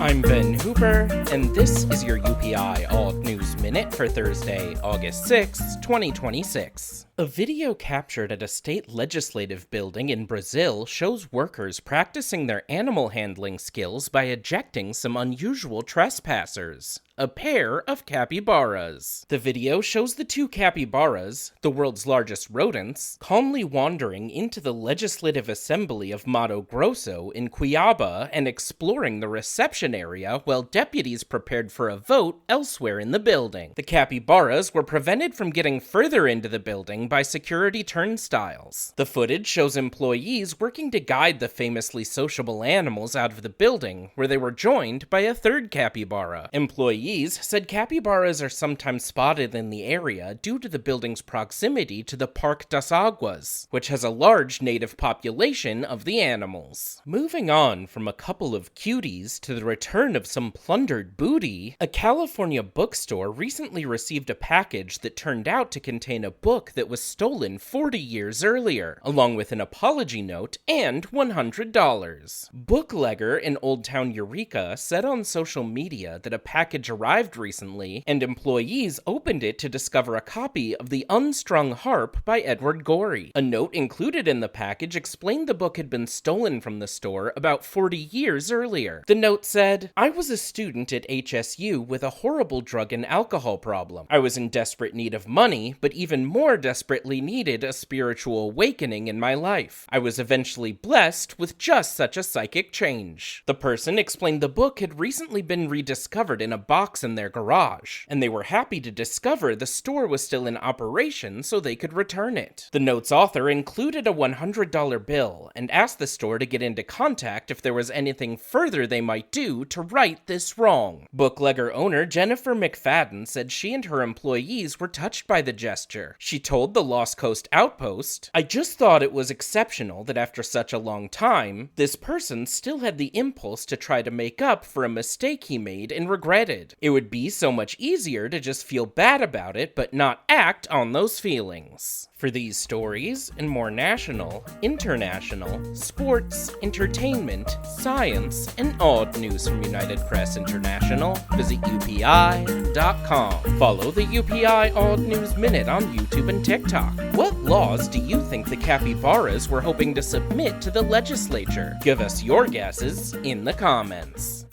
I'm Ben Hooper, and this is your UPI Odd News Minute for Thursday, August 6, 2026. A video captured at a state legislative building in Brazil shows workers practicing their animal handling skills by ejecting some unusual trespassers. A pair of capybaras. The video shows the two capybaras, the world's largest rodents, calmly wandering into the legislative assembly of Mato Grosso in Cuiabá and exploring the reception area while deputies prepared for a vote elsewhere in the building. The capybaras were prevented from getting further into the building by security turnstiles. The footage shows employees working to guide the famously sociable animals out of the building, where they were joined by a third capybara. Employees said capybaras are sometimes spotted in the area due to the building's proximity to the Parque das Águas, which has a large native population of the animals. Moving on from a couple of cuties to the return of some plundered booty, a California bookstore recently received a package that turned out to contain a book that was stolen 40 years earlier, along with an apology note and $100. Booklegger in Old Town Eureka said on social media that a package arrived recently, and employees opened it to discover a copy of The Unstrung Harp by Edward Gorey. A note included in the package explained the book had been stolen from the store about 40 years earlier. The note said, "I was a student at HSU with a horrible drug and alcohol problem. I was in desperate need of money, but even more desperately needed a spiritual awakening in my life. I was eventually blessed with just such a psychic change." The person explained the book had recently been rediscovered in a box in their garage, and they were happy to discover the store was still in operation so they could return it. The note's author included a $100 bill and asked the store to get into contact if there was anything further they might do to right this wrong. Booklegger owner Jennifer McFadden said she and her employees were touched by the gesture. She told the Lost Coast Outpost, "I just thought it was exceptional that after such a long time, this person still had the impulse to try to make up for a mistake he made and regretted. It would be so much easier to just feel bad about it, but not act on those feelings." For these stories and more national, international, sports, entertainment, science, and odd news from United Press International, visit UPI.com. Follow the UPI Odd News Minute on YouTube and TikTok. What laws do you think the capybaras were hoping to submit to the legislature? Give us your guesses in the comments.